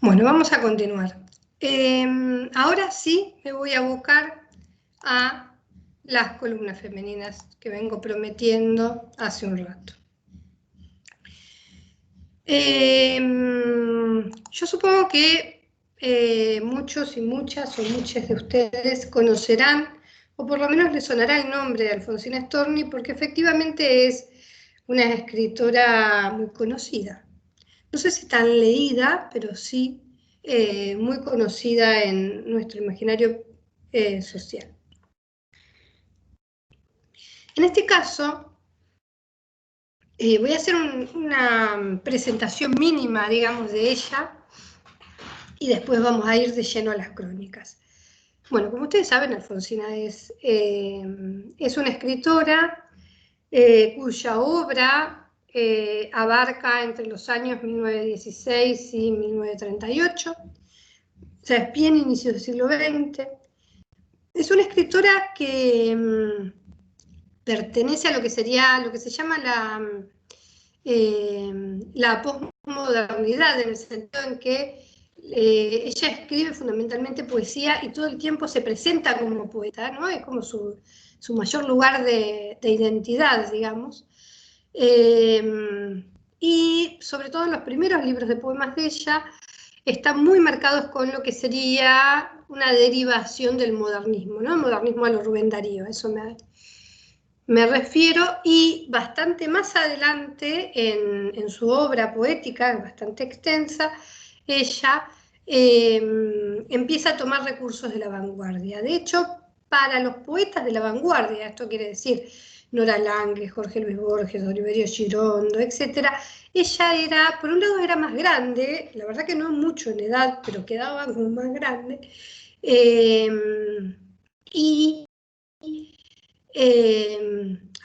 Bueno, vamos a continuar. Ahora sí me voy a abocar a las columnas femeninas que vengo prometiendo hace un rato. Yo supongo que muchos y muchas o muchas de ustedes conocerán, o por lo menos les sonará el nombre de Alfonsina Storni, porque efectivamente es una escritora muy conocida. No sé si tan leída, pero sí muy conocida en nuestro imaginario social. En este caso, voy a hacer una presentación mínima, digamos, de ella, y después vamos a ir de lleno a las crónicas. Bueno, como ustedes saben, Alfonsina es una escritora cuya obra abarca entre los años 1916 y 1938, o sea, es bien inicio del siglo XX. Es una escritora que pertenece a lo que se llama la posmodernidad, en el sentido en que ella escribe fundamentalmente poesía y todo el tiempo se presenta como poeta, ¿no? Es como su mayor lugar de identidad, digamos. Y sobre todo los primeros libros de poemas de ella están muy marcados con lo que sería una derivación del modernismo, ¿no? El modernismo a lo Rubén Darío, eso me refiero, y bastante más adelante en su obra poética, bastante extensa, ella empieza a tomar recursos de la vanguardia. De hecho, para los poetas de la vanguardia, esto quiere decir Nora Lange, Jorge Luis Borges, Oliverio Girondo, etc., ella era, por un lado era más grande, la verdad que no mucho en edad, pero quedaba como más grande, y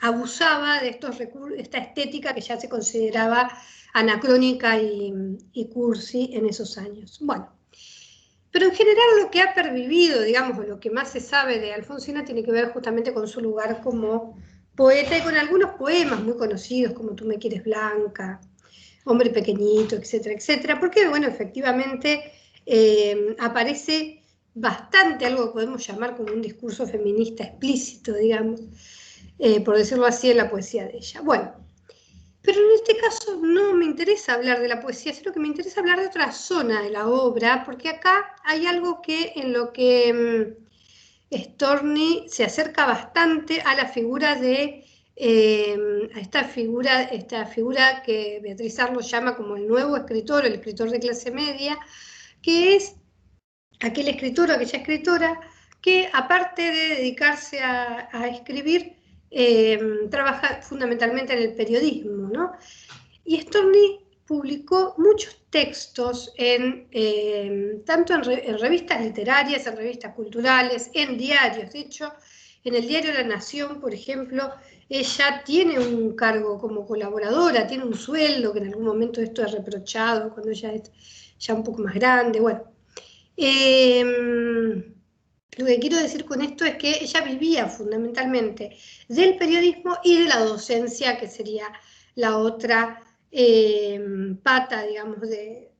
abusaba de estos recursos, esta estética que ya se consideraba anacrónica y cursi en esos años. Bueno, pero en general lo que ha pervivido, digamos, lo que más se sabe de Alfonsina tiene que ver justamente con su lugar como poeta y con algunos poemas muy conocidos como Tú me quieres blanca, Hombre pequeñito, etcétera, etcétera, porque, bueno, efectivamente aparece bastante algo que podemos llamar como un discurso feminista explícito, digamos, por decirlo así, en la poesía de ella. Bueno, pero en este caso no me interesa hablar de la poesía, sino que me interesa hablar de otra zona de la obra, porque acá hay algo que en lo que Storni se acerca bastante a la figura de a esta figura que Beatriz Arlo llama como el nuevo escritor, el escritor de clase media, que es aquel escritor o aquella escritora que, aparte de dedicarse a escribir, trabaja fundamentalmente en el periodismo, ¿no? Y Storni publicó muchos textos tanto en revistas literarias, en revistas culturales, en diarios. De hecho, en el diario La Nación, por ejemplo, ella tiene un cargo como colaboradora, tiene un sueldo, que en algún momento esto es reprochado cuando ella es ya un poco más grande. Bueno, lo que quiero decir con esto es que ella vivía fundamentalmente del periodismo y de la docencia, que sería la otra pata, digamos, de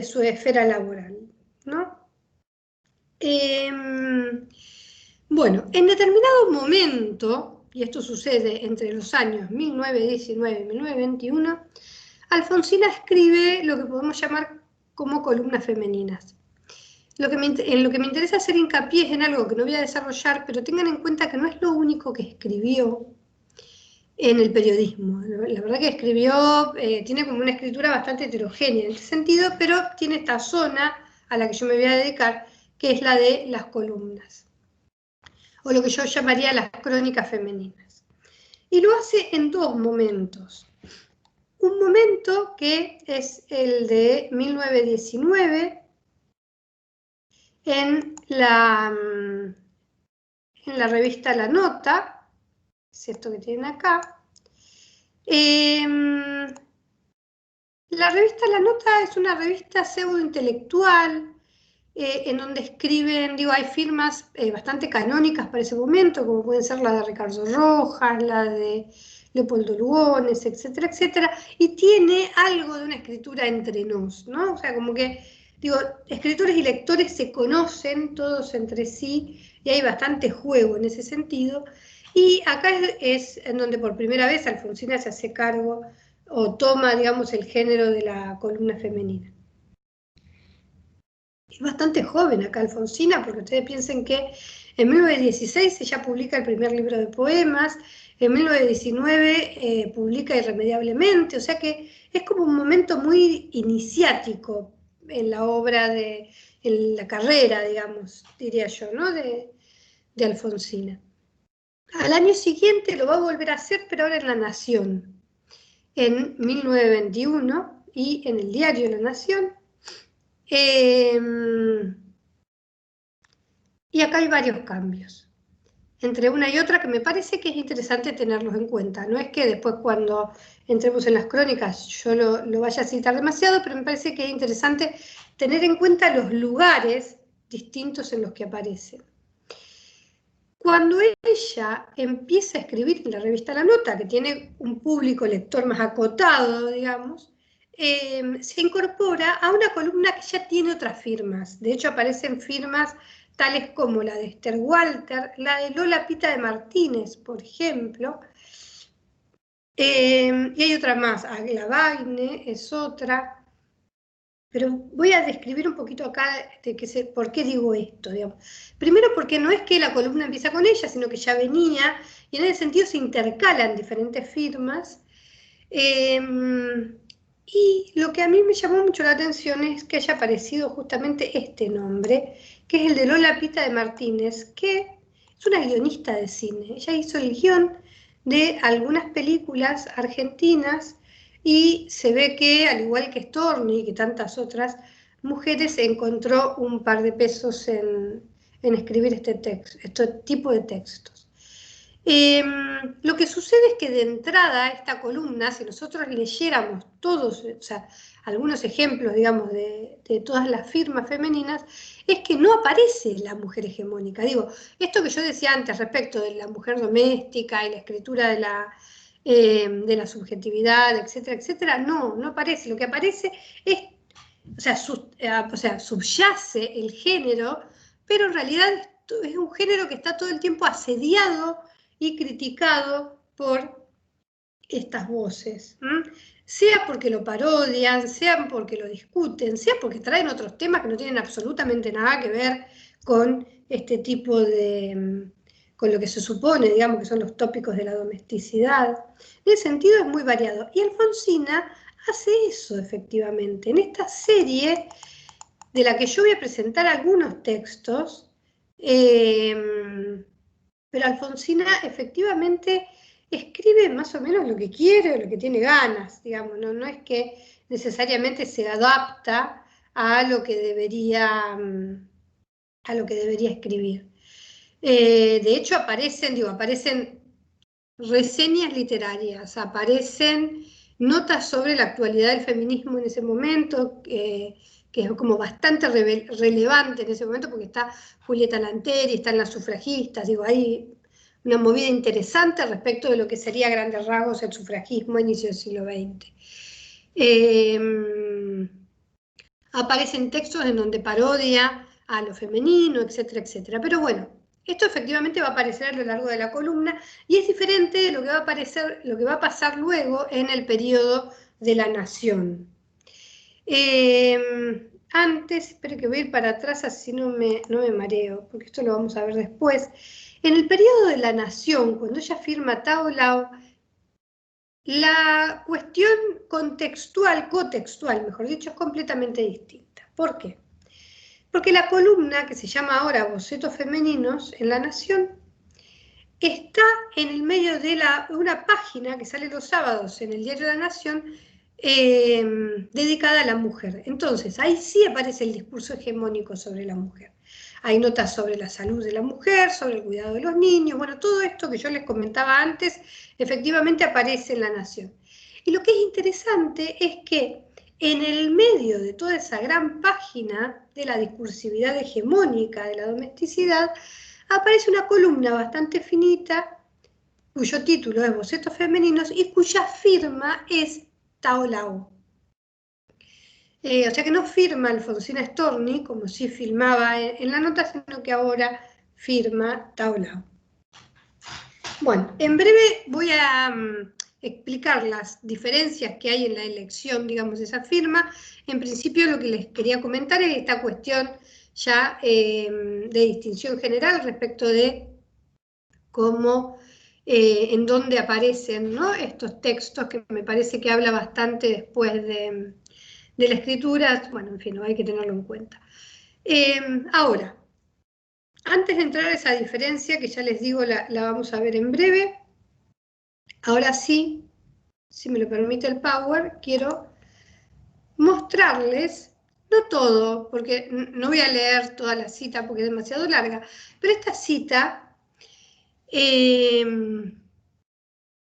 su esfera laboral, ¿no? Bueno, en determinado momento, y esto sucede entre los años 1919 y 1921, Alfonsina escribe lo que podemos llamar como columnas femeninas. En lo que me interesa hacer hincapié es en algo que no voy a desarrollar, pero tengan en cuenta que no es lo único que escribió en el periodismo. La verdad que escribió, tiene como una escritura bastante heterogénea en este sentido, pero tiene esta zona a la que yo me voy a dedicar, que es la de las columnas, o lo que yo llamaría las crónicas femeninas. Y lo hace en dos momentos. Un momento que es el de 1919, en la revista La Nota, es esto que tienen acá. La revista La Nota es una revista pseudo-intelectual, en donde escriben, digo, hay firmas bastante canónicas para ese momento, como pueden ser la de Ricardo Rojas, la de Leopoldo Lugones, etcétera, etcétera, y tiene algo de una escritura entre nos, ¿no? O sea, como que, digo, escritores y lectores se conocen todos entre sí, y hay bastante juego en ese sentido, y acá es en donde por primera vez Alfonsina se hace cargo o toma, digamos, el género de la columna femenina. Es bastante joven acá Alfonsina, porque ustedes piensen que en 1916 ella publica el primer libro de poemas, en 1919 publica Irremediablemente, o sea que es como un momento muy iniciático en la obra, en la carrera, digamos, diría yo, ¿no? de Alfonsina. Al año siguiente lo va a volver a hacer, pero ahora en La Nación, en 1921, y en el diario La Nación. Y acá hay varios cambios, entre una y otra, que me parece que es interesante tenerlos en cuenta. No es que después cuando entremos en las crónicas yo lo vaya a citar demasiado, pero me parece que es interesante tener en cuenta los lugares distintos en los que aparecen. Cuando ella empieza a escribir en la revista La Nota, que tiene un público lector más acotado, digamos, se incorpora a una columna que ya tiene otras firmas. De hecho, aparecen firmas tales como la de Esther Walter, la de Lola Pita de Martínez, por ejemplo, y hay otra más, Agla Baine es otra. Pero voy a describir un poquito acá por qué digo esto, digamos. Primero porque no es que la columna empieza con ella, sino que ya venía, y en ese sentido se intercalan diferentes firmas. Y lo que a mí me llamó mucho la atención es que haya aparecido justamente este nombre, que es el de Lola Pita de Martínez, que es una guionista de cine. Ella hizo el guión de algunas películas argentinas, y se ve que, al igual que Storni y que tantas otras mujeres, encontró un par de pesos en escribir este tipo de textos. Lo que sucede es que de entrada esta columna, si nosotros leyéramos todos, o sea, algunos ejemplos, digamos, de todas las firmas femeninas, es que no aparece la mujer hegemónica. Digo, esto que yo decía antes respecto de la mujer doméstica y la escritura de la subjetividad, etcétera, etcétera, no aparece. Lo que aparece es, o sea, subyace el género, pero en realidad es un género que está todo el tiempo asediado y criticado por estas voces, sea porque lo parodian, sea porque lo discuten, sea porque traen otros temas que no tienen absolutamente nada que ver con este tipo con lo que se supone, digamos, que son los tópicos de la domesticidad. En ese sentido es muy variado. Y Alfonsina hace eso, efectivamente. En esta serie, de la que yo voy a presentar algunos textos, pero Alfonsina efectivamente escribe más o menos lo que quiere o lo que tiene ganas, digamos, no es que necesariamente se adapta a lo que debería escribir. De hecho, aparecen reseñas literarias, aparecen notas sobre la actualidad del feminismo en ese momento, que es como bastante relevante en ese momento, porque está Julieta Lanteri, están las sufragistas, digo, hay una movida interesante respecto de lo que sería a grandes rasgos el sufragismo a inicio del siglo XX. Aparecen textos en donde parodia a lo femenino, etcétera, etcétera. Pero bueno, esto efectivamente va a aparecer a lo largo de la columna y es diferente de lo que va a pasar luego en el periodo de La Nación. Antes, espero que voy a ir para atrás así no me mareo, porque esto lo vamos a ver después. En el periodo de La Nación, cuando ella firma Tao Lao, la cuestión contextual, mejor dicho, es completamente distinta. ¿Por qué? Porque la columna, que se llama ahora Bocetos Femeninos en La Nación, está en el medio de una página que sale los sábados en el diario La Nación, dedicada a la mujer. Entonces, ahí sí aparece el discurso hegemónico sobre la mujer. Hay notas sobre la salud de la mujer, sobre el cuidado de los niños, bueno, todo esto que yo les comentaba antes, efectivamente aparece en La Nación. Y lo que es interesante es que en el medio de toda esa gran página de la discursividad hegemónica de la domesticidad, aparece una columna bastante finita cuyo título es Bocetos Femeninos y cuya firma es Tao Lao. O sea que no firma Alfonsina Storni, como sí filmaba en la nota, sino que ahora firma Tao Lao. Bueno, en breve voy a explicar las diferencias que hay en la elección, digamos, de esa firma. En principio lo que les quería comentar es esta cuestión ya de distinción general respecto de cómo, en dónde aparecen, ¿no?, estos textos, que me parece que habla bastante después de la escritura. Bueno, en fin, no hay que tenerlo en cuenta. Ahora, antes de entrar a esa diferencia, que ya les digo, la vamos a ver en breve, ahora sí, si me lo permite el Power, quiero mostrarles, no todo, porque no voy a leer toda la cita porque es demasiado larga, pero esta cita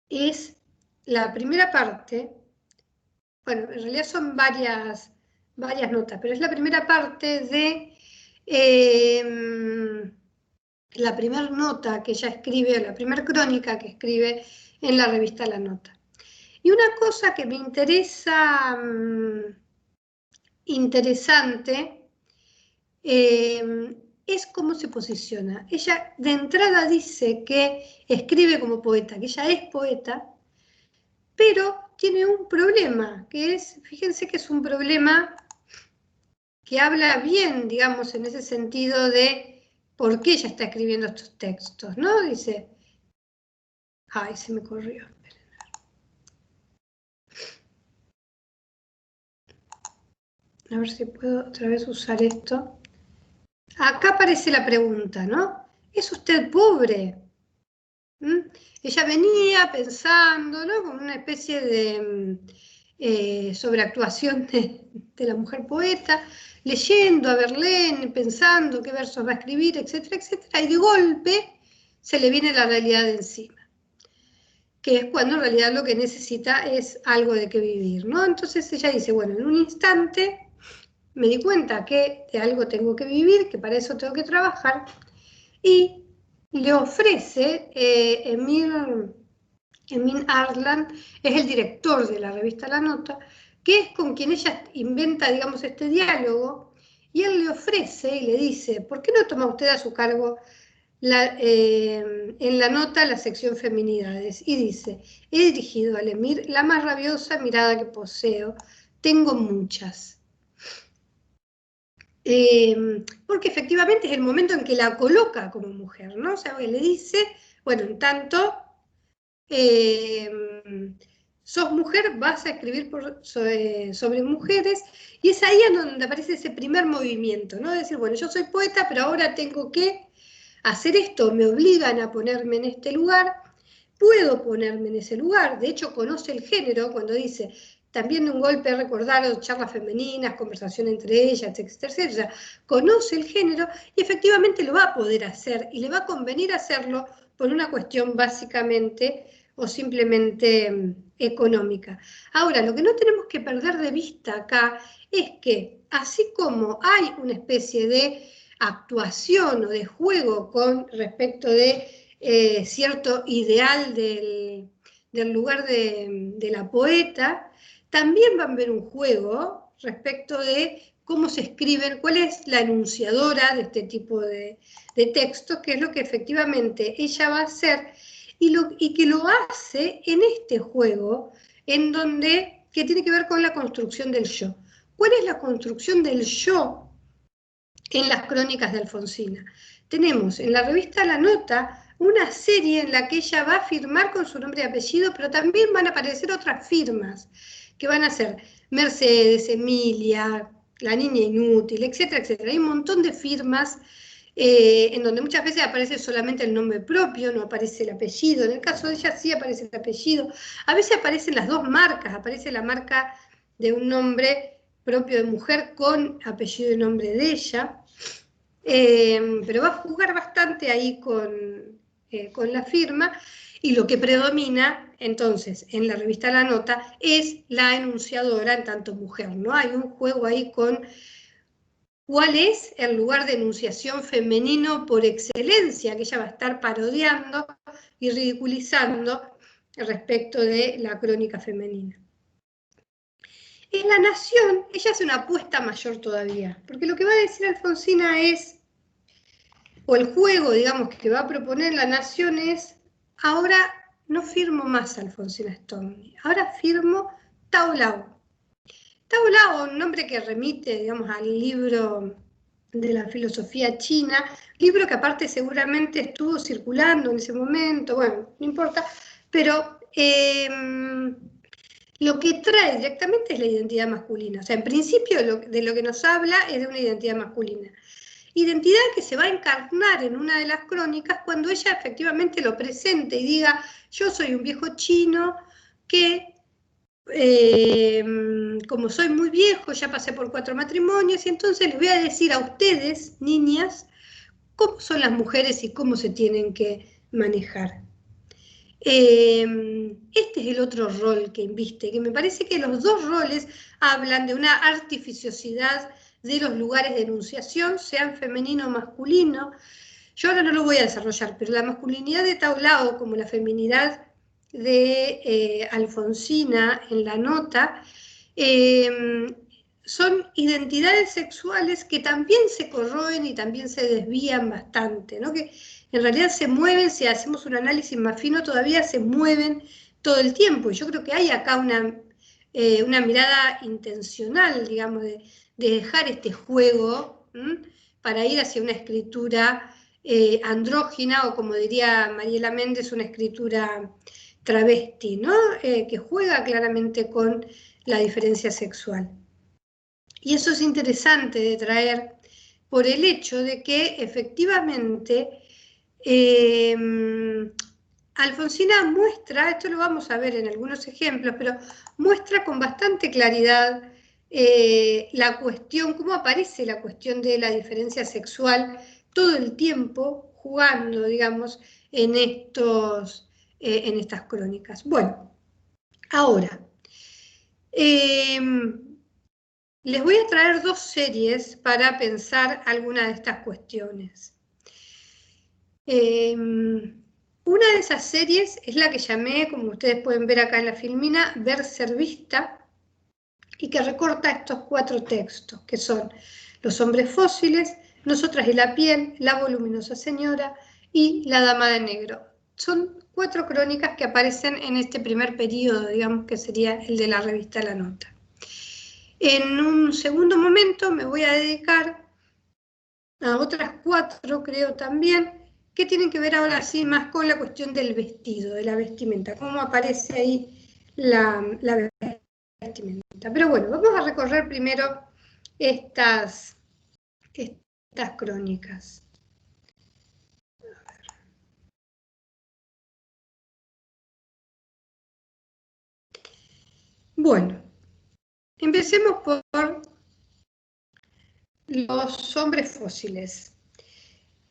es la primera parte. Bueno, en realidad son varias notas, pero es la primera parte de la primera nota que ella escribe, la primera crónica que escribe en la revista La Nota. Y una cosa que me interesa, interesante, es cómo se posiciona. Ella de entrada dice que escribe como poeta, que ella es poeta, pero tiene un problema, que es, fíjense que es un problema que habla bien, digamos, en ese sentido de por qué ella está escribiendo estos textos, ¿no? Dice, ay, se me corrió. A ver si puedo otra vez usar esto. Acá aparece la pregunta, ¿no? ¿Es usted pobre? Ella venía pensando, ¿no?, como una especie de sobreactuación de la mujer poeta, leyendo a Verlaine, pensando qué versos va a escribir, etcétera, etcétera, y de golpe se le viene la realidad de encima, que es cuando en realidad lo que necesita es algo de qué vivir, ¿no? Entonces ella dice, bueno, en un instante me di cuenta que de algo tengo que vivir, que para eso tengo que trabajar, y le ofrece Emin Arslan, es el director de la revista La Nota, que es con quien ella inventa, digamos, este diálogo, y él le ofrece y le dice, ¿por qué no toma usted a su cargo en La Nota la sección Feminidades? Y dice, he dirigido al Emir la más rabiosa mirada que poseo, tengo muchas. Porque efectivamente es el momento en que la coloca como mujer, ¿no? O sea, que le dice, bueno, en tanto sos mujer, vas a escribir sobre mujeres, y es ahí en donde aparece ese primer movimiento, ¿no? De decir, bueno, yo soy poeta, pero ahora tengo que hacer esto, me obligan a ponerme en este lugar, puedo ponerme en ese lugar. De hecho, conoce el género cuando dice, también de un golpe recordaron charlas femeninas, conversación entre ellas, etcétera, conoce el género y efectivamente lo va a poder hacer y le va a convenir hacerlo por una cuestión básicamente o simplemente económica. Ahora, lo que no tenemos que perder de vista acá es que así como hay una especie de actuación o de juego con respecto de cierto ideal del lugar de la poeta, también va a haber un juego respecto de cómo se escriben, cuál es la enunciadora de este tipo de textos, que es lo que efectivamente ella va a hacer, y que lo hace en este juego, en donde, que tiene que ver con la construcción del yo. ¿Cuál es la construcción del yo en las crónicas de Alfonsina? Tenemos en la revista La Nota una serie en la que ella va a firmar con su nombre y apellido, pero también van a aparecer otras firmas, que van a ser Mercedes, Emilia, La Niña Inútil, etcétera, etcétera. Hay un montón de firmas en donde muchas veces aparece solamente el nombre propio, no aparece el apellido. En el caso de ella sí aparece el apellido. A veces aparecen las dos marcas, aparece la marca de un nombre propio de mujer con apellido y nombre de ella. Pero va a jugar bastante ahí con la firma, y lo que predomina entonces en la revista La Nota es la enunciadora en tanto mujer, ¿no? Hay un juego ahí con cuál es el lugar de enunciación femenino por excelencia que ella va a estar parodiando, y ridiculizando respecto de la crónica femenina. En La Nación, ella hace una apuesta mayor todavía, porque lo que va a decir Alfonsina es, o el juego, digamos, que va a proponer La Nación es, ahora no firmo más Alfonsina Storni, ahora firmo Tao Lao. Tao Lao, un nombre que remite, digamos, al libro de la filosofía china, libro que aparte seguramente estuvo circulando en ese momento, bueno, no importa, pero lo que trae directamente es la identidad masculina. O sea, en principio de lo que nos habla es de una identidad masculina. Identidad que se va a encarnar en una de las crónicas cuando ella efectivamente lo presente y diga, yo soy un viejo chino que como soy muy viejo, ya pasé por 4 matrimonios, y entonces les voy a decir a ustedes, niñas, cómo son las mujeres y cómo se tienen que manejar. Este es el otro rol que inviste, que me parece que los dos roles hablan de una artificiosidad de los lugares de enunciación, sean femenino o masculino. Yo ahora no lo voy a desarrollar, pero la masculinidad de Tao Lao, como la feminidad de Alfonsina en la nota, son identidades sexuales que también se corroen y también se desvían bastante, ¿no? Que en realidad se mueven, si hacemos un análisis más fino, todavía se mueven todo el tiempo. Y yo creo que hay acá una mirada intencional, digamos, de dejar este juego para ir hacia una escritura andrógina, o como diría Mariela Méndez, una escritura travesti, ¿no? Que juega claramente con la diferencia sexual. Y eso es interesante de traer por el hecho de que efectivamente Alfonsina muestra, esto lo vamos a ver en algunos ejemplos, pero muestra con bastante claridad la cuestión, cómo aparece la cuestión de la diferencia sexual todo el tiempo jugando, digamos, en estas crónicas. Bueno, ahora, les voy a traer 2 series para pensar alguna de estas cuestiones. Una de esas series es la que llamé, como ustedes pueden ver acá en la filmina, Ver Ser Vista, y que recorta estos 4 textos, que son Los hombres fósiles, Nosotras y la piel, La voluminosa señora y La dama de negro. Son 4 crónicas que aparecen en este primer periodo, digamos que sería el de la revista La Nota. En un segundo momento me voy a dedicar a otras 4, creo también, que tienen que ver ahora sí más con la cuestión del vestido, de la vestimenta, cómo aparece ahí la vestimenta. Pero bueno, vamos a recorrer primero estas crónicas. Bueno, empecemos por los hombres fósiles.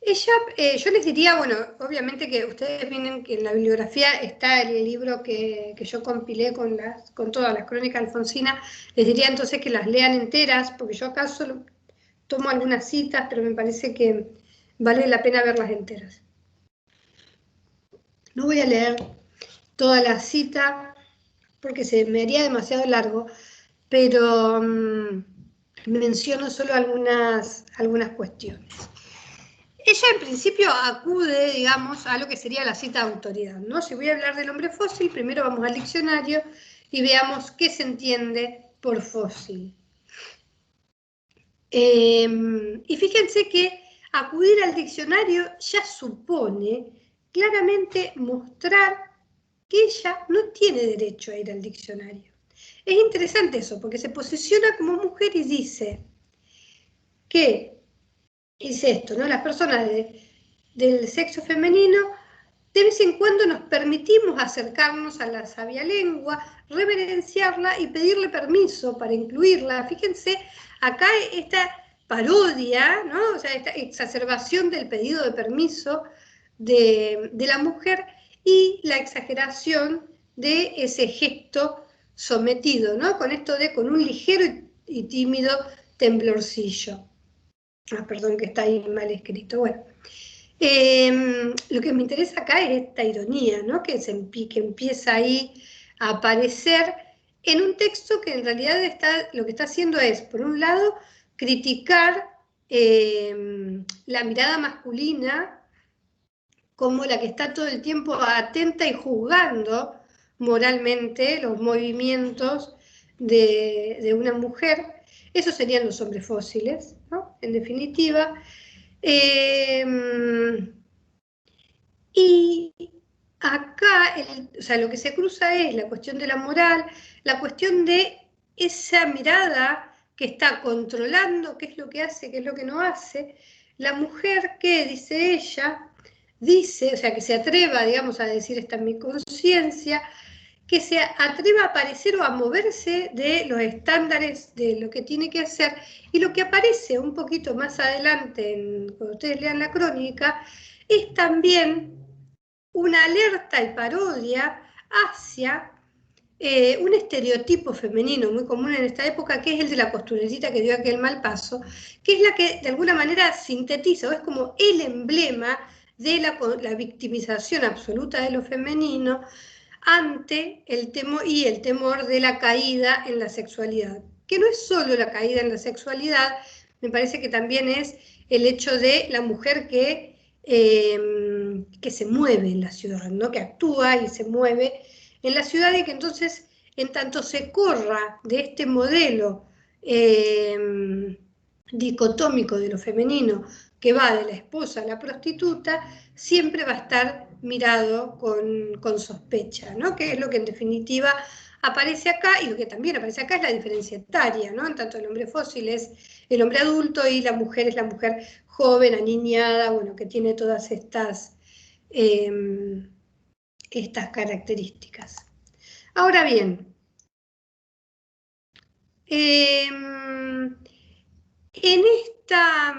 Yo les diría, bueno, obviamente que ustedes vienen que en la bibliografía está el libro que yo compilé con todas las crónicas alfonsinas. Les diría entonces que las lean enteras, porque yo acá solo tomo algunas citas, pero me parece que vale la pena verlas enteras. No voy a leer toda la cita porque se me haría demasiado largo, pero menciono solo algunas cuestiones. Ella en principio acude, digamos, a lo que sería la cita de autoridad, ¿no? Si voy a hablar del hombre fósil, primero vamos al diccionario y veamos qué se entiende por fósil. Y fíjense que acudir al diccionario ya supone claramente mostrar que ella no tiene derecho a ir al diccionario. Es interesante eso, porque se posiciona como mujer y dice que, dice esto, ¿no? Las personas del sexo femenino de vez en cuando nos permitimos acercarnos a la sabia lengua, reverenciarla y pedirle permiso para incluirla. Fíjense, acá esta parodia, ¿no? O sea, esta exacerbación del pedido de permiso de la mujer y la exageración de ese gesto sometido, ¿no? Con esto de con un ligero y tímido temblorcillo. Ah, perdón que está ahí mal escrito. Bueno. Lo que me interesa acá es esta ironía, ¿no? que empieza ahí a aparecer en un texto que en realidad lo que está haciendo es, por un lado, criticar la mirada masculina como la que está todo el tiempo atenta y juzgando moralmente los movimientos de una mujer. Esos serían los hombres fósiles, ¿no? En definitiva. Y acá, o sea, lo que se cruza es la cuestión de la moral, la cuestión de esa mirada que está controlando qué es lo que hace, qué es lo que no hace. La mujer que, dice ella, dice, o sea, que se atreva, digamos, a decir esta es mi conciencia, que se atreva a aparecer o a moverse de los estándares de lo que tiene que hacer. Y lo que aparece un poquito más adelante, cuando ustedes lean la crónica, es también una alerta y parodia hacia un estereotipo femenino muy común en esta época, que es el de la costurerita que dio aquel mal paso, que es la que de alguna manera sintetiza, o es como el emblema de la victimización absoluta de lo femenino ante el temor de la caída en la sexualidad, que no es solo la caída en la sexualidad, me parece que también es el hecho de la mujer que se mueve en la ciudad, ¿no? Que actúa y se mueve en la ciudad, y que entonces, en tanto se corra de este modelo dicotómico de lo femenino que va de la esposa a la prostituta, siempre va a estar mirado con sospecha, ¿no? Que es lo que en definitiva aparece acá, y lo que también aparece acá es la diferencia etaria, ¿no? En tanto el hombre fósil es el hombre adulto y la mujer es la mujer joven, aniñada, bueno, que tiene todas estas características. Ahora bien, en esta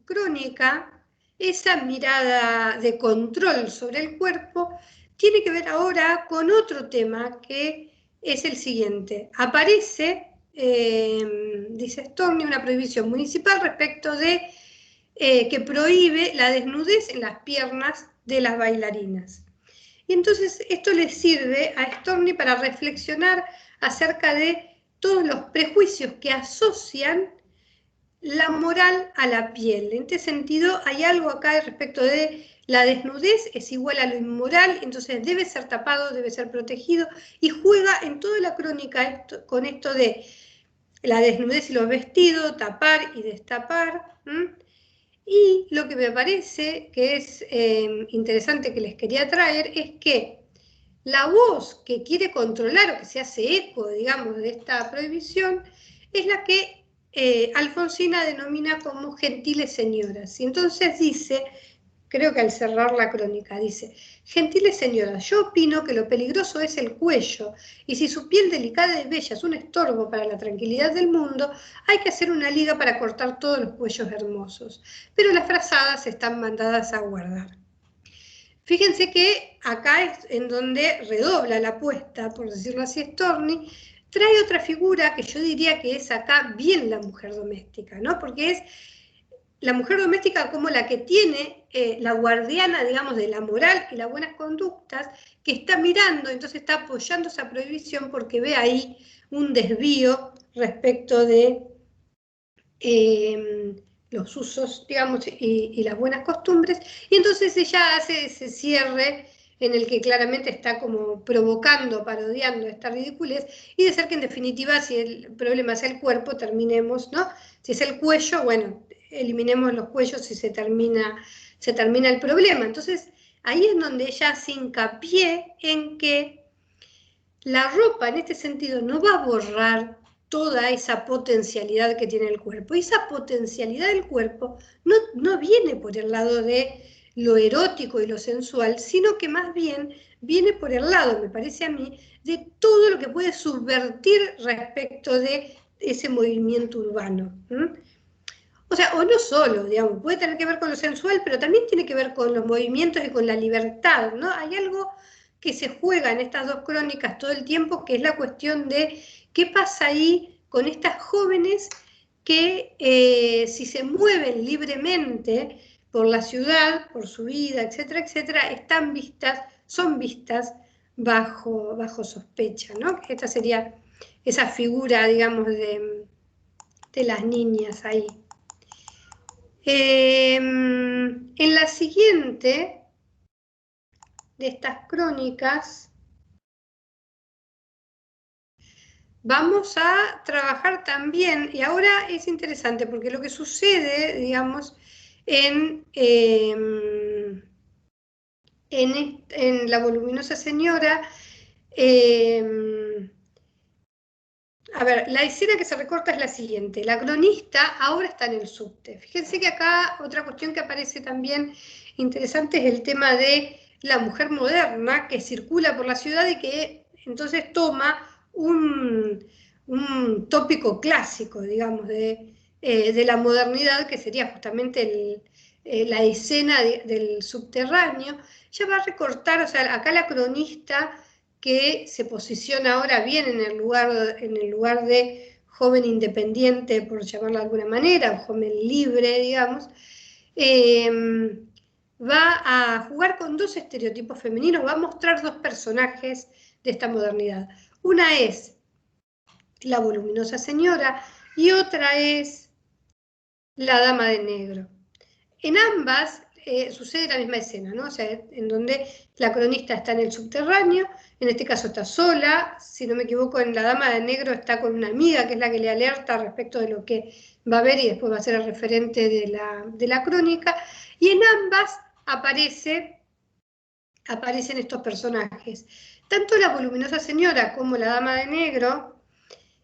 crónica, esa mirada de control sobre el cuerpo tiene que ver ahora con otro tema, que es el siguiente. Aparece, dice Storni, una prohibición municipal respecto de que prohíbe la desnudez en las piernas de las bailarinas. Y entonces esto le sirve a Storni para reflexionar acerca de todos los prejuicios que asocian la moral a la piel. En este sentido, hay algo acá respecto de la desnudez, es igual a lo inmoral, entonces debe ser tapado, debe ser protegido, y juega en toda la crónica con esto de la desnudez y los vestidos, tapar y destapar. Y lo que me parece que es interesante, que les quería traer, es que la voz que quiere controlar o que se hace eco, digamos, de esta prohibición, es la que Alfonsina denomina como gentiles señoras. Y entonces dice, creo que al cerrar la crónica, dice: gentiles señoras, yo opino que lo peligroso es el cuello, y si su piel delicada y bella es un estorbo para la tranquilidad del mundo, hay que hacer una liga para cortar todos los cuellos hermosos. Pero las frazadas están mandadas a guardar. Fíjense que acá es en donde redobla la apuesta, por decirlo así, Storni, trae otra figura que yo diría que es acá bien la mujer doméstica, ¿no? Porque es la mujer doméstica como la que tiene la guardiana, digamos, de la moral y las buenas conductas, que está mirando, entonces está apoyando esa prohibición porque ve ahí un desvío respecto de los usos, digamos, y las buenas costumbres, y entonces ella hace ese cierre en el que claramente está como provocando, parodiando esta ridiculez, y de ser que en definitiva, si el problema es el cuerpo, terminemos, ¿no? Si es el cuello, bueno, eliminemos los cuellos y se termina el problema. Entonces, ahí es donde ella hace hincapié en que la ropa, en este sentido, no va a borrar toda esa potencialidad que tiene el cuerpo. Y esa potencialidad del cuerpo no viene por el lado de lo erótico y lo sensual, sino que más bien viene por el lado, me parece a mí, de todo lo que puede subvertir respecto de ese movimiento urbano. O sea, o no solo, digamos, puede tener que ver con lo sensual, pero también tiene que ver con los movimientos y con la libertad, ¿no? Hay algo que se juega en estas dos crónicas todo el tiempo, que es la cuestión de qué pasa ahí con estas jóvenes que si se mueven libremente por la ciudad, por su vida, etcétera, etcétera, son vistas bajo sospecha, ¿no? Esta sería esa figura, digamos, de las niñas ahí. En la siguiente de estas crónicas vamos a trabajar también, y ahora es interesante porque lo que sucede, digamos, en La voluminosa señora, a ver, la escena que se recorta es la siguiente. La cronista ahora está en el subte. Fíjense que acá otra cuestión que aparece también interesante es el tema de la mujer moderna que circula por la ciudad y que entonces toma un tópico clásico, digamos, de la modernidad, que sería justamente la escena del subterráneo. Ya va a recortar, o sea, acá la cronista que se posiciona ahora bien en el lugar de joven independiente, por llamarlo de alguna manera, o joven libre, digamos, va a jugar con dos estereotipos femeninos, va a mostrar dos personajes de esta modernidad. Una es la voluminosa señora y otra es la dama de negro. En ambas sucede la misma escena, ¿no? O sea, en donde la cronista está en el subterráneo, en este caso está sola, si no me equivoco, en La Dama de Negro está con una amiga que es la que le alerta respecto de lo que va a ver y después va a ser el referente de la crónica, y en ambas aparecen estos personajes. Tanto la voluminosa señora como la Dama de Negro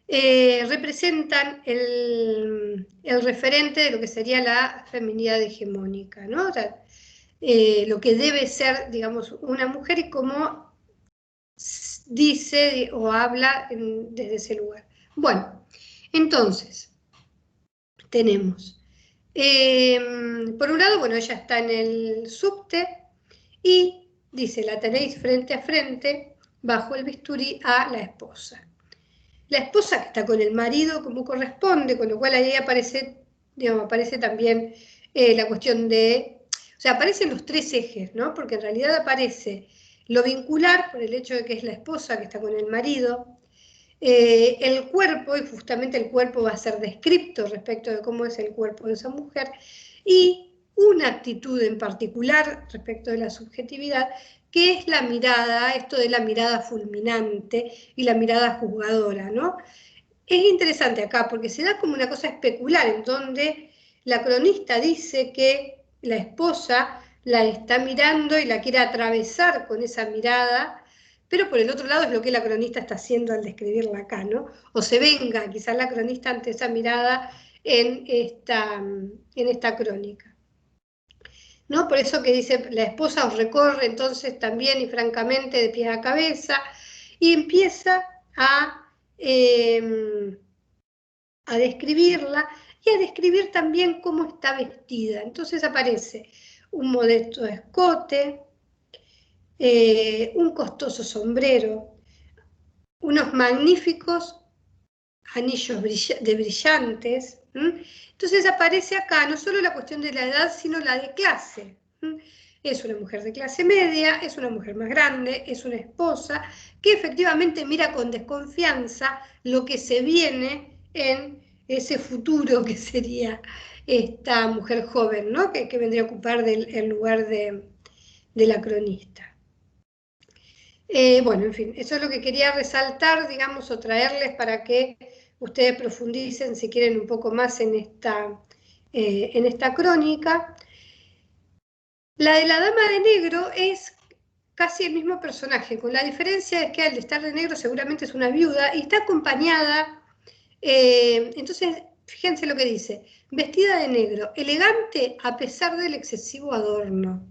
representan el referente de lo que sería la feminidad hegemónica, ¿no? O sea, lo que debe ser, digamos, una mujer y cómo dice o habla desde ese lugar. Bueno, entonces, tenemos, por un lado, bueno, ella está en el subte y dice, la tenéis frente a frente, bajo el bisturí, a la esposa. La esposa que está con el marido como corresponde, con lo cual ahí aparece, digamos, aparece también la cuestión de, o sea, aparecen los tres ejes, ¿no? Porque en realidad aparece lo vincular, por el hecho de que es la esposa que está con el marido, el cuerpo, y justamente el cuerpo va a ser descripto respecto de cómo es el cuerpo de esa mujer, y una actitud en particular respecto de la subjetividad, que es la mirada, esto de la mirada fulminante y la mirada juzgadora, ¿no? Es interesante acá porque se da como una cosa especular en donde la cronista dice que la esposa la está mirando y la quiere atravesar con esa mirada, pero por el otro lado es lo que la cronista está haciendo al describirla acá, ¿no? O se venga quizás la cronista ante esa mirada en esta crónica. ¿No? Por eso que dice, la esposa os recorre entonces también y francamente de pies a cabeza, y empieza a describirla y a describir también cómo está vestida. Entonces aparece un modesto escote, un costoso sombrero, unos magníficos anillos de brillantes. Entonces aparece acá no solo la cuestión de la edad, sino la de clase. Es una mujer de clase media, es una mujer más grande, es una esposa que efectivamente mira con desconfianza lo que se viene en ese futuro que sería esta mujer joven, ¿no? que vendría a ocupar el lugar de la cronista. Bueno, en fin, eso es lo que quería resaltar, digamos, o traerles para que ustedes profundicen, si quieren, un poco más en esta crónica. La de la Dama de Negro es casi el mismo personaje, con la diferencia de que al de estar de negro seguramente es una viuda y está acompañada, entonces, fíjense lo que dice, vestida de negro, elegante a pesar del excesivo adorno.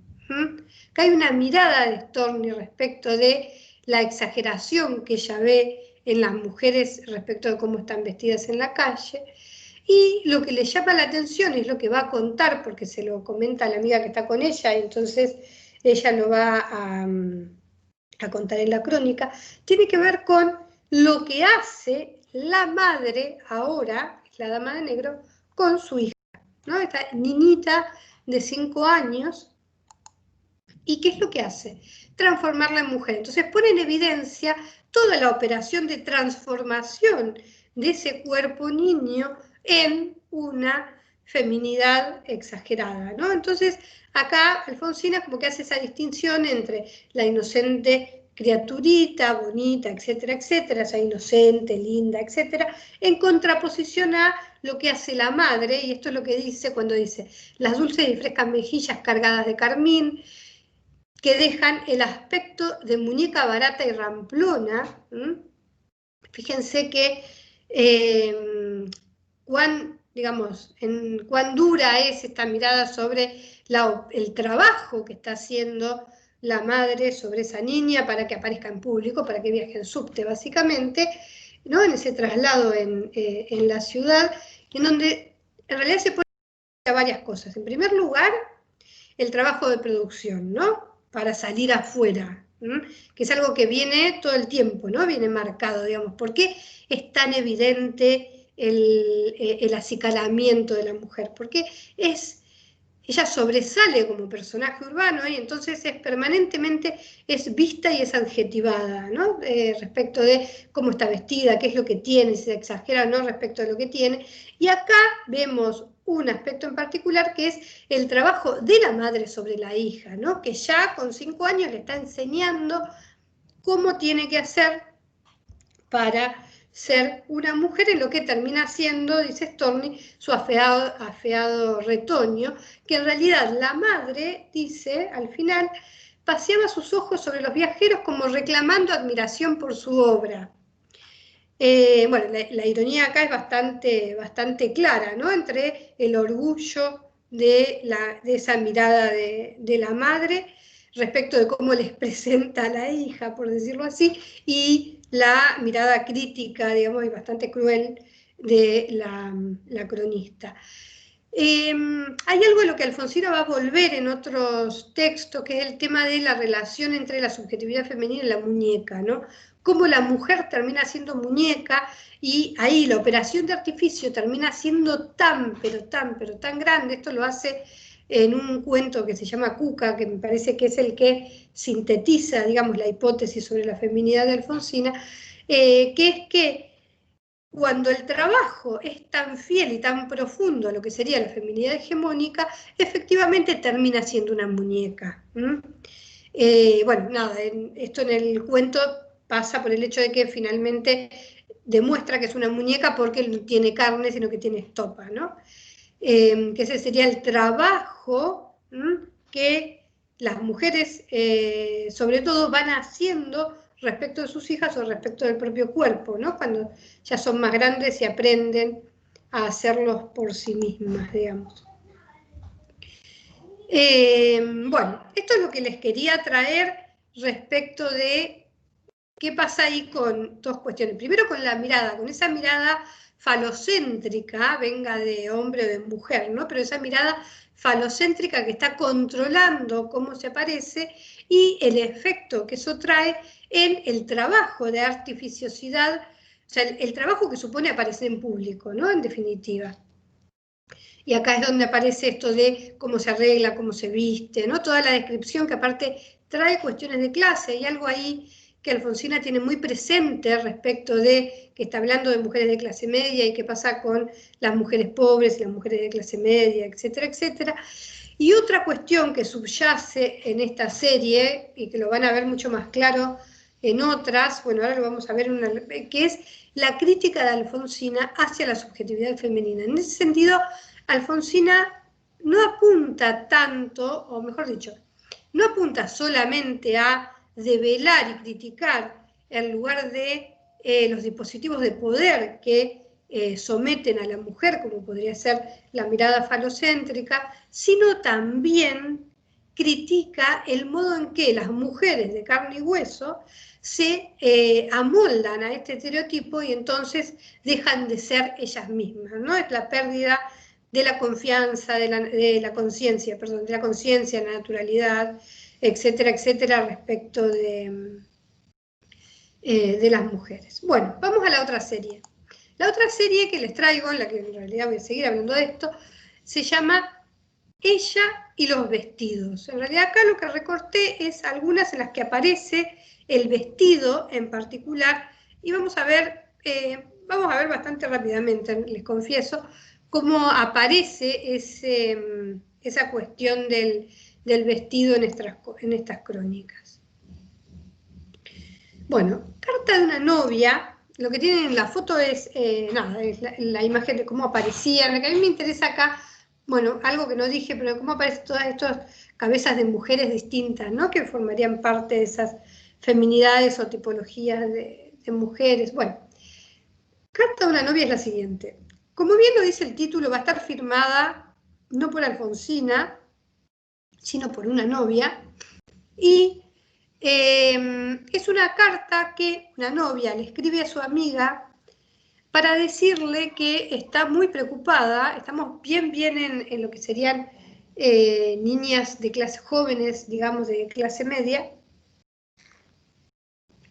Acá hay una mirada de Storni respecto de la exageración que ella ve en las mujeres respecto de cómo están vestidas en la calle, y lo que le llama la atención es lo que va a contar, porque se lo comenta a la amiga que está con ella, y entonces ella lo va a contar en la crónica, tiene que ver con lo que hace la madre ahora, la Dama de Negro, con su hija, ¿no? Esta niñita de 5 años. ¿Y qué es lo que hace? Transformarla en mujer. Entonces pone en evidencia toda la operación de transformación de ese cuerpo niño en una feminidad exagerada, ¿no? Entonces acá Alfonsina como que hace esa distinción entre la inocente criaturita, bonita, etcétera, etcétera, esa inocente, linda, etcétera, en contraposición a lo que hace la madre, y esto es lo que dice cuando dice, las dulces y frescas mejillas cargadas de carmín, que dejan el aspecto de muñeca barata y ramplona. Fíjense que cuán dura es esta mirada sobre el trabajo que está haciendo la madre sobre esa niña para que aparezca en público, para que viaje en subte, básicamente, ¿no? En ese traslado en la ciudad, en donde en realidad se pueden hacer varias cosas. En primer lugar, el trabajo de producción, ¿no? Para salir afuera, que es algo que viene todo el tiempo, ¿no? Viene marcado, digamos. ¿Por qué es tan evidente el acicalamiento de la mujer? Porque ella sobresale como personaje urbano y entonces permanentemente es vista y es adjetivada, ¿no? Respecto de cómo está vestida, qué es lo que tiene, si se exagera o no respecto de lo que tiene. Y acá vemos un aspecto en particular que es el trabajo de la madre sobre la hija, ¿no? Que ya con 5 años le está enseñando cómo tiene que hacer para ser una mujer, en lo que termina siendo, dice Storni, su afeado retoño, que en realidad la madre, dice al final, paseaba sus ojos sobre los viajeros como reclamando admiración por su obra. Bueno, la ironía acá es bastante clara, ¿no? Entre el orgullo de esa mirada de la madre respecto de cómo les presenta a la hija, por decirlo así, y la mirada crítica, digamos, y bastante cruel de la cronista. Hay algo a lo que Alfonsina va a volver en otros textos, que es el tema de la relación entre la subjetividad femenina y la muñeca, ¿no? Cómo la mujer termina siendo muñeca y ahí la operación de artificio termina siendo pero tan grande. Esto lo hace en un cuento que se llama Cuca, que me parece que es el que sintetiza, digamos, la hipótesis sobre la feminidad de Alfonsina, que es que cuando el trabajo es tan fiel y tan profundo a lo que sería la feminidad hegemónica, efectivamente termina siendo una muñeca. Bueno, nada, esto en el cuento pasa por el hecho de que finalmente demuestra que es una muñeca porque no tiene carne, sino que tiene estopa, ¿no? Que ese sería el trabajo que las mujeres, sobre todo, van haciendo respecto de sus hijas o respecto del propio cuerpo, ¿no? Cuando ya son más grandes y aprenden a hacerlos por sí mismas, digamos. Bueno, esto es lo que les quería traer respecto de qué pasa ahí con dos cuestiones. Primero con la mirada, con esa mirada falocéntrica, venga de hombre o de mujer, ¿no? Pero esa mirada falocéntrica que está controlando cómo se aparece y el efecto que eso trae en el trabajo de artificiosidad, o sea, el trabajo que supone aparecer en público, ¿no? En definitiva. Y acá es donde aparece esto de cómo se arregla, cómo se viste, ¿no? Toda la descripción que aparte trae cuestiones de clase, y algo ahí que Alfonsina tiene muy presente respecto de que está hablando de mujeres de clase media y qué pasa con las mujeres pobres y las mujeres de clase media, etcétera, etcétera. Y otra cuestión que subyace en esta serie, y que lo van a ver mucho más claro en otras, bueno, ahora lo vamos a ver, que es la crítica de Alfonsina hacia la subjetividad femenina. En ese sentido, Alfonsina no apunta tanto, o mejor dicho, no apunta solamente a develar y criticar en lugar de los dispositivos de poder que someten a la mujer, como podría ser la mirada falocéntrica, sino también critica el modo en que las mujeres de carne y hueso se amoldan a este estereotipo y entonces dejan de ser ellas mismas, ¿no? Es la pérdida de la confianza, de la conciencia, perdón, de la conciencia, la naturalidad, etcétera, etcétera, respecto de las mujeres. Bueno, vamos a la otra serie. La otra serie que les traigo, en la que en realidad voy a seguir hablando de esto, se llama ella y los vestidos. En realidad acá lo que recorté es algunas en las que aparece el vestido en particular, y vamos a ver bastante rápidamente, les confieso, cómo aparece esa cuestión del vestido en estas crónicas. Bueno, carta de una novia. Lo que tienen en la foto es, es la imagen de cómo aparecían. Lo que a mí me interesa acá, bueno, algo que no dije, pero cómo aparecen todas estas cabezas de mujeres distintas, ¿no? Que formarían parte de esas feminidades o tipologías de mujeres. Bueno, carta de una novia es la siguiente. Como bien lo dice el título, va a estar firmada no por Alfonsina, sino por una novia, y es una carta que una novia le escribe a su amiga para decirle que está muy preocupada. Estamos bien en lo que serían niñas de clase jóvenes, digamos, de clase media,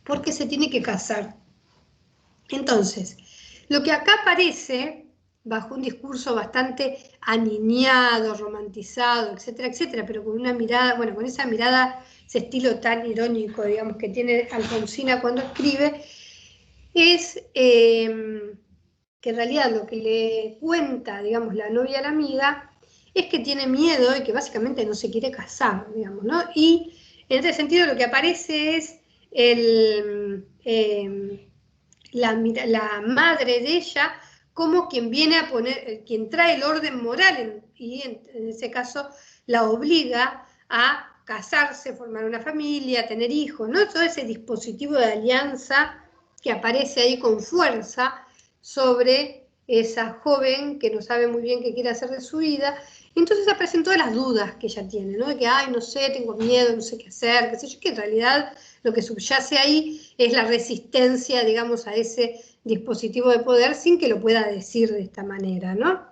porque se tiene que casar. Entonces, lo que acá aparece, bajo un discurso bastante aniñado, romantizado, etcétera, etcétera, pero con una mirada, bueno, con esa mirada, ese estilo tan irónico, digamos, que tiene Alfonsina cuando escribe, es que en realidad lo que le cuenta, digamos, la novia a la amiga, es que tiene miedo y que básicamente no se quiere casar, digamos, ¿no? Y en este sentido lo que aparece es la madre de ella como quien viene a poner, quien trae el orden moral y en ese caso la obliga a casarse, formar una familia, tener hijos, ¿no? Todo ese dispositivo de alianza que aparece ahí con fuerza sobre esa joven que no sabe muy bien qué quiere hacer de su vida. Entonces aparecen todas las dudas que ella tiene, ¿no? De que, ay, no sé, tengo miedo, no sé qué hacer, qué sé yo, que en realidad lo que subyace ahí es la resistencia, digamos, a ese dispositivo de poder sin que lo pueda decir de esta manera, ¿no?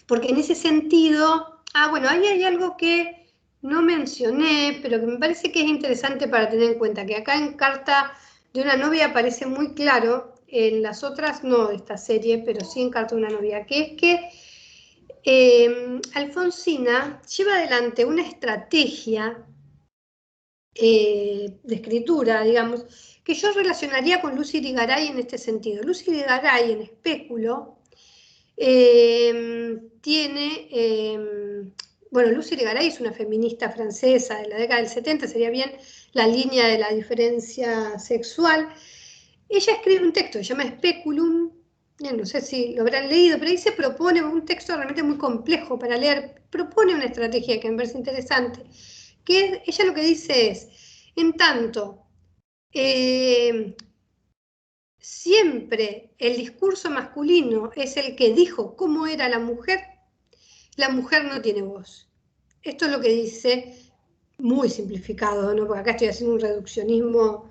Porque en ese sentido, bueno, ahí hay algo que no mencioné, pero que me parece que es interesante para tener en cuenta, que acá en Carta de una novia aparece muy claro, en las otras no de esta serie, pero sí en Carta de una novia, que es que Alfonsina lleva adelante una estrategia de escritura, digamos, que yo relacionaría con Lucy Irigaray en este sentido. Lucy Irigaray en Espéculo bueno, Lucy Irigaray es una feminista francesa de la década del 70, sería bien la línea de la diferencia sexual. Ella escribe un texto que se llama Speculum, no sé si lo habrán leído, pero ahí se propone un texto realmente muy complejo para leer, propone una estrategia que me parece interesante, que ella lo que dice es, en tanto, siempre el discurso masculino es el que dijo cómo era la mujer no tiene voz. Esto es lo que dice, muy simplificado, ¿no? Porque acá estoy haciendo un reduccionismo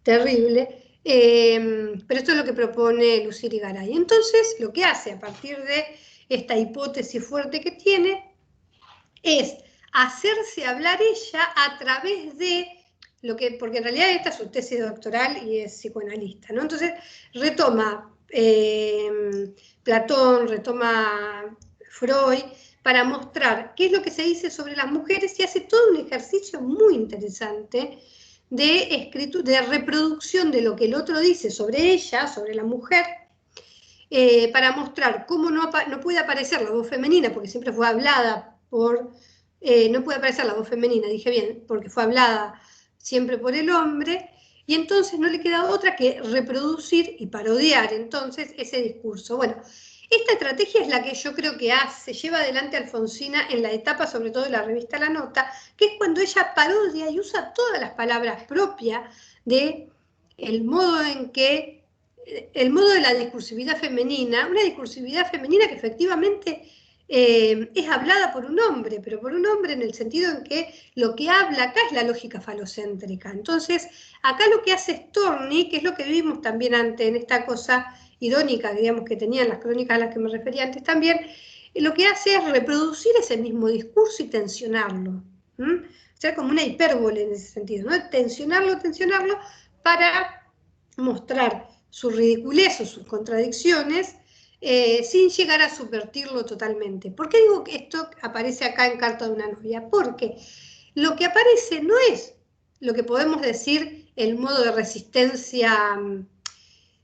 terrible, pero esto es lo que propone Lucy Irigaray. Entonces, lo que hace a partir de esta hipótesis fuerte que tiene es hacerse hablar ella a través de porque en realidad esta es su tesis doctoral y es psicoanalista, ¿no? Entonces retoma Platón, retoma Freud, para mostrar qué es lo que se dice sobre las mujeres y hace todo un ejercicio muy interesante de reproducción de lo que el otro dice sobre ella, sobre la mujer, para mostrar cómo no puede aparecer la voz femenina, porque siempre fue hablada no puede aparecer la voz femenina, dije bien, porque fue hablada siempre por el hombre, y entonces no le queda otra que reproducir y parodiar entonces ese discurso. Bueno, esta estrategia es la que yo creo que lleva adelante Alfonsina en la etapa, sobre todo de la revista La Nota, que es cuando ella parodia y usa todas las palabras propias de el modo de la discursividad femenina, una discursividad femenina que efectivamente es hablada por un hombre, pero por un hombre en el sentido en que lo que habla acá es la lógica falocéntrica. Entonces, acá lo que hace Storni, que es lo que vimos también antes en esta cosa irónica, digamos, que tenían las crónicas a las que me refería antes también, lo que hace es reproducir ese mismo discurso y tensionarlo. O sea, como una hipérbole en ese sentido, ¿no? Tensionarlo para mostrar su ridiculez o sus contradicciones sin llegar a subvertirlo totalmente. ¿Por qué digo que esto aparece acá en Carta de una novia? Porque lo que aparece no es lo que podemos decir el modo de resistencia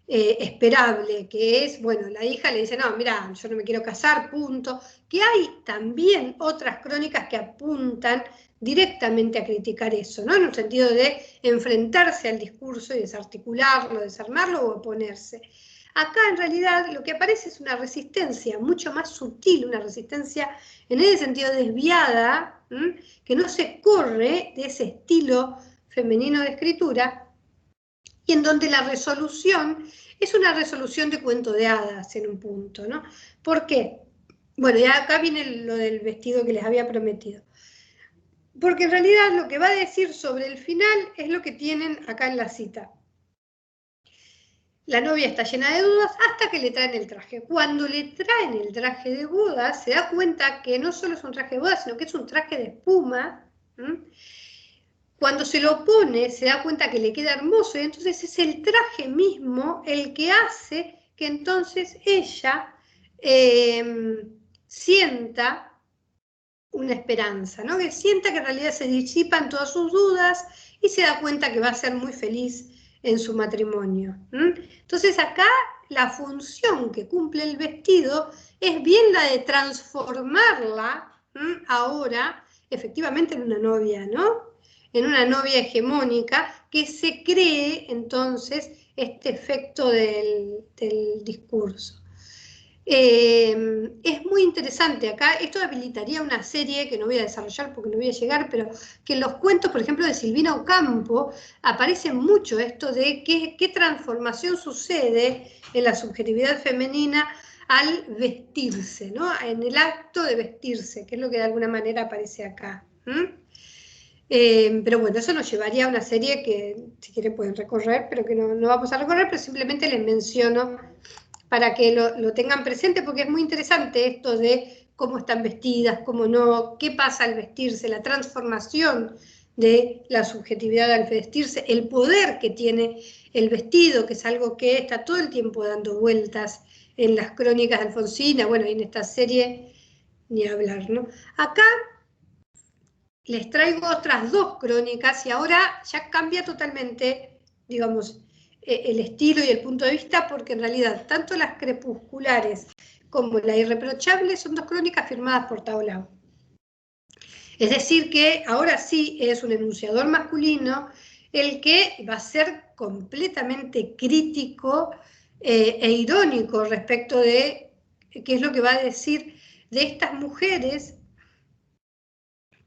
esperable, que es, bueno, la hija le dice, no, mira, yo no me quiero casar, punto. Que hay también otras crónicas que apuntan directamente a criticar eso, ¿no? En un sentido de enfrentarse al discurso y desarticularlo, desarmarlo o oponerse. Acá en realidad lo que aparece es una resistencia mucho más sutil, una resistencia en ese sentido desviada, que no se corre de ese estilo femenino de escritura, y en donde la resolución es una resolución de cuento de hadas en un punto, ¿no? ¿Por qué? Bueno, ya acá viene lo del vestido que les había prometido. Porque en realidad lo que va a decir sobre el final es lo que tienen acá en la cita. La novia está llena de dudas hasta que le traen el traje. Cuando le traen el traje de boda, se da cuenta que no solo es un traje de boda, sino que es un traje de espuma. Cuando se lo pone, se da cuenta que le queda hermoso y entonces es el traje mismo el que hace que entonces ella sienta una esperanza, ¿no? Que sienta que en realidad se disipan todas sus dudas y se da cuenta que va a ser muy feliz en su matrimonio. Entonces acá la función que cumple el vestido es bien la de transformarla ahora efectivamente en una novia, ¿no? En una novia hegemónica que se cree entonces este efecto del discurso. Es muy interesante acá, esto habilitaría una serie que no voy a desarrollar porque no voy a llegar, pero que en los cuentos, por ejemplo, de Silvina Ocampo, aparece mucho esto de qué transformación sucede en la subjetividad femenina al vestirse, ¿no? En el acto de vestirse, que es lo que de alguna manera aparece acá. Pero bueno, eso nos llevaría a una serie que, si quieren, pueden recorrer, pero que no vamos a recorrer, pero simplemente les menciono para que lo tengan presente, porque es muy interesante esto de cómo están vestidas, cómo no, qué pasa al vestirse, la transformación de la subjetividad al vestirse, el poder que tiene el vestido, que es algo que está todo el tiempo dando vueltas en las crónicas de Alfonsina, bueno, y en esta serie ni hablar, ¿no? Acá les traigo otras dos crónicas y ahora ya cambia totalmente, digamos, el estilo y el punto de vista, porque en realidad tanto las crepusculares como la irreprochable son dos crónicas firmadas por Taulao. Es decir que ahora sí es un enunciador masculino el que va a ser completamente crítico e irónico respecto de qué es lo que va a decir de estas mujeres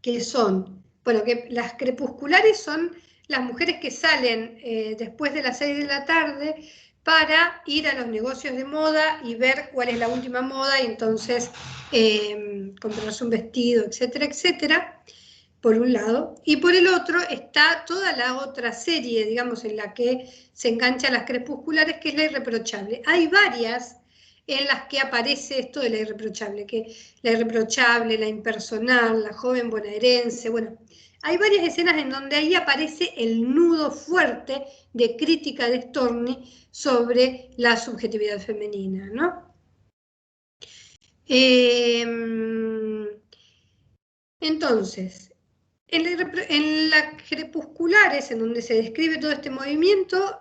que son, bueno, que las crepusculares son las mujeres que salen después de las 6 de la tarde para ir a los negocios de moda y ver cuál es la última moda y entonces comprarse un vestido, etcétera, etcétera, por un lado. Y por el otro está toda la otra serie, digamos, en la que se enganchan las crepusculares, que es la irreprochable. Hay varias en las que aparece esto de la irreprochable, que la irreprochable, la impersonal, la joven bonaerense, bueno, hay varias escenas en donde ahí aparece el nudo fuerte de crítica de Storni sobre la subjetividad femenina, ¿no? Entonces, en las crepusculares, en donde se describe todo este movimiento,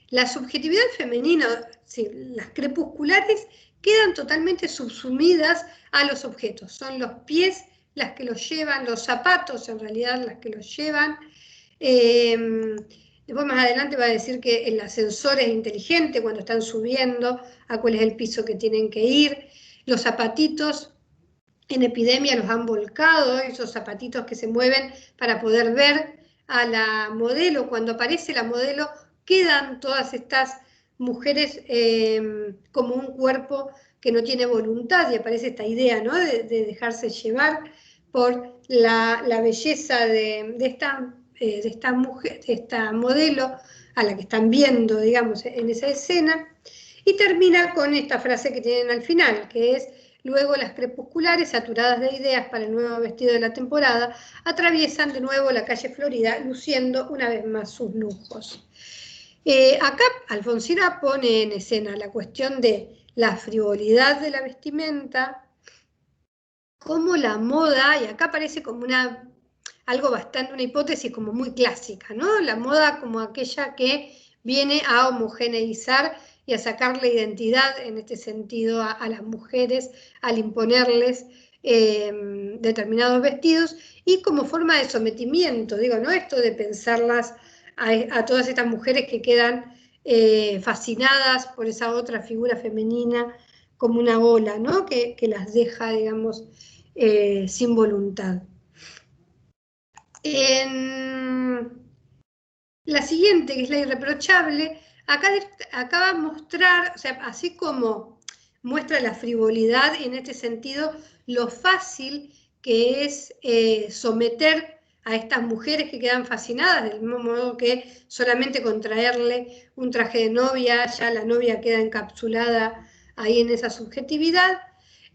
la subjetividad femenina, sí, las crepusculares, quedan totalmente subsumidas a los objetos. Son los pies las que los llevan, los zapatos en realidad las que los llevan. Después más adelante va a decir que el ascensor es inteligente cuando están subiendo a cuál es el piso que tienen que ir. Los zapatitos en Epidemia los han volcado, esos zapatitos que se mueven para poder ver a la modelo. Cuando aparece la modelo, quedan todas estas mujeres como un cuerpo que no tiene voluntad, y aparece esta idea, ¿no?, de dejarse llevar por la belleza de esta mujer, de esta modelo a la que están viendo, digamos, en esa escena. Y termina con esta frase que tienen al final, que es: luego las crepusculares, saturadas de ideas para el nuevo vestido de la temporada, atraviesan de nuevo la calle Florida, luciendo una vez más sus lujos. Acá Alfonsina pone en escena la cuestión de la frivolidad de la vestimenta, como la moda, y acá parece como algo bastante, una hipótesis como muy clásica, ¿no? La moda como aquella que viene a homogeneizar y a sacarle identidad en este sentido a las mujeres, al imponerles determinados vestidos y como forma de sometimiento, digo, ¿no? Esto de pensarlas a todas estas mujeres que quedan fascinadas por esa otra figura femenina como una ola, ¿no? Que las deja, digamos, sin voluntad. En la siguiente, que es la irreprochable, acá va a mostrar, o sea, así como muestra la frivolidad, en este sentido, lo fácil que es someter a estas mujeres que quedan fascinadas, del mismo modo que solamente con traerle un traje de novia, ya la novia queda encapsulada ahí en esa subjetividad.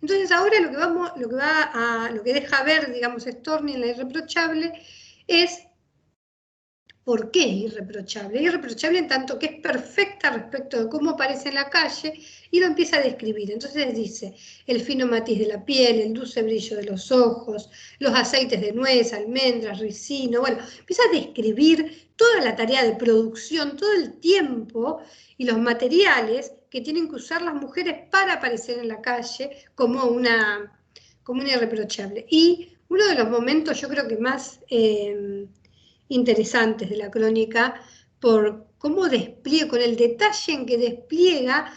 Entonces ahora lo que deja ver, digamos, Storni en la irreprochable es ¿por qué es irreprochable? Es irreprochable en tanto que es perfecta respecto de cómo aparece en la calle y lo empieza a describir. Entonces dice, el fino matiz de la piel, el dulce brillo de los ojos, los aceites de nuez, almendras, ricino, bueno, empieza a describir toda la tarea de producción, todo el tiempo y los materiales que tienen que usar las mujeres para aparecer en la calle como una irreprochable. Y uno de los momentos yo creo que más interesantes de la crónica por cómo despliega, con el detalle en que despliega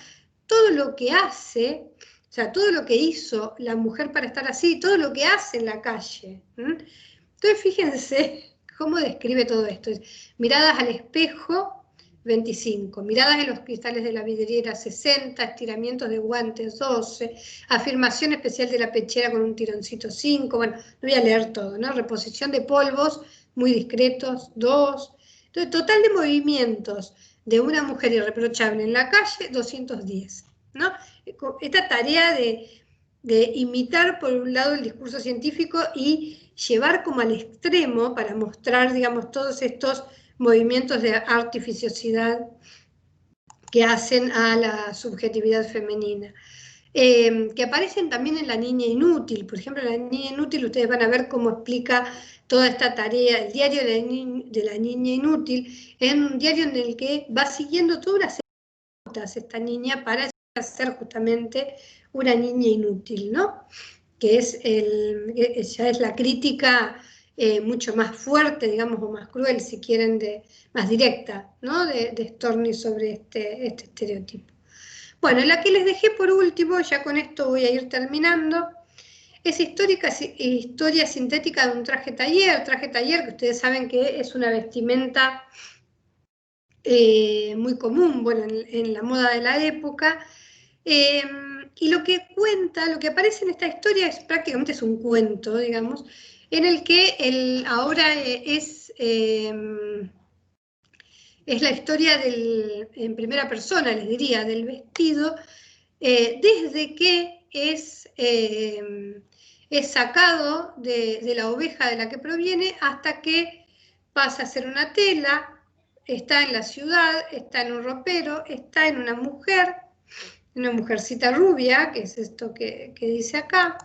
todo lo que hace, o sea, todo lo que hizo la mujer para estar así, todo lo que hace en la calle. Entonces, fíjense cómo describe todo esto. Miradas al espejo, 25, miradas en los cristales de la vidriera, 60, estiramientos de guantes, 12, afirmación especial de la pechera con un tironcito, 5, bueno, no voy a leer todo, ¿no? Reposición de polvos, muy discretos, 2. Entonces, total de movimientos de una mujer irreprochable en la calle, 210, ¿no? Esta tarea de imitar, por un lado, el discurso científico y llevar como al extremo para mostrar, digamos, todos estos movimientos de artificiosidad que hacen a la subjetividad femenina. Que aparecen también en La Niña Inútil. Por ejemplo, en La Niña Inútil ustedes van a ver cómo explica toda esta tarea. El diario de la Niña Inútil es un diario en el que va siguiendo todas las notas esta niña para ser justamente una niña inútil, ¿no? Que ya es la crítica mucho más fuerte, digamos, o más cruel, si quieren, más directa, ¿no? De Storni sobre este estereotipo. Bueno, la que les dejé por último, ya con esto voy a ir terminando, es historia sintética de un traje taller que ustedes saben que es una vestimenta muy común, bueno, en la moda de la época, y lo que cuenta, lo que aparece en esta historia prácticamente es un cuento, digamos, en el que ahora es la historia en primera persona, les diría, del vestido, desde que es sacado de la oveja de la que proviene hasta que pasa a ser una tela, está en la ciudad, está en un ropero, está en una mujercita rubia, que es esto que dice acá.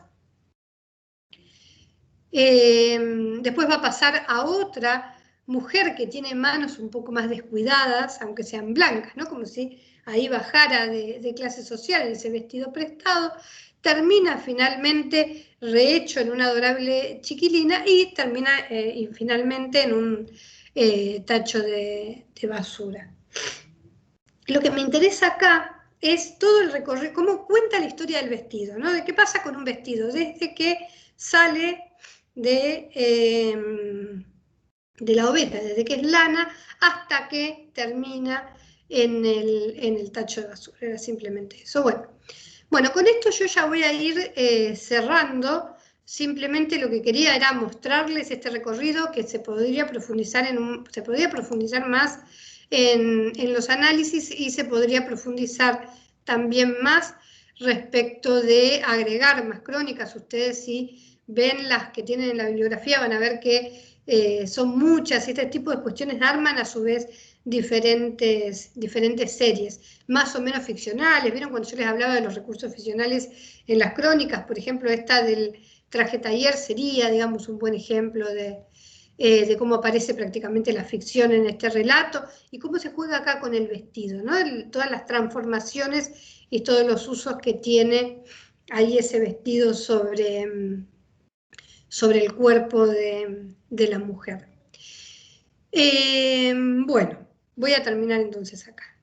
Después va a pasar a otra mujer que tiene manos un poco más descuidadas, aunque sean blancas, ¿no? Como si ahí bajara de clase social ese vestido prestado, termina finalmente rehecho en una adorable chiquilina y termina finalmente en un tacho de basura. Lo que me interesa acá es todo el recorrido, cómo cuenta la historia del vestido, ¿no? De qué pasa con un vestido, desde que sale de la oveja, desde que es lana hasta que termina en el tacho de basura. Era simplemente eso. Bueno, con esto yo ya voy a ir cerrando. Simplemente lo que quería era mostrarles este recorrido que se podría profundizar más en los análisis y se podría profundizar también más respecto de agregar más crónicas. Ustedes si ven las que tienen en la bibliografía van a ver que son muchas y este tipo de cuestiones arman a su vez diferentes series, más o menos ficcionales. ¿Vieron cuando yo les hablaba de los recursos ficcionales en las crónicas? Por ejemplo, esta del traje taller sería, digamos, un buen ejemplo de cómo aparece prácticamente la ficción en este relato y cómo se juega acá con el vestido, ¿no? Todas las transformaciones y todos los usos que tiene ahí ese vestido sobre el cuerpo de la mujer. Bueno, voy a terminar entonces acá.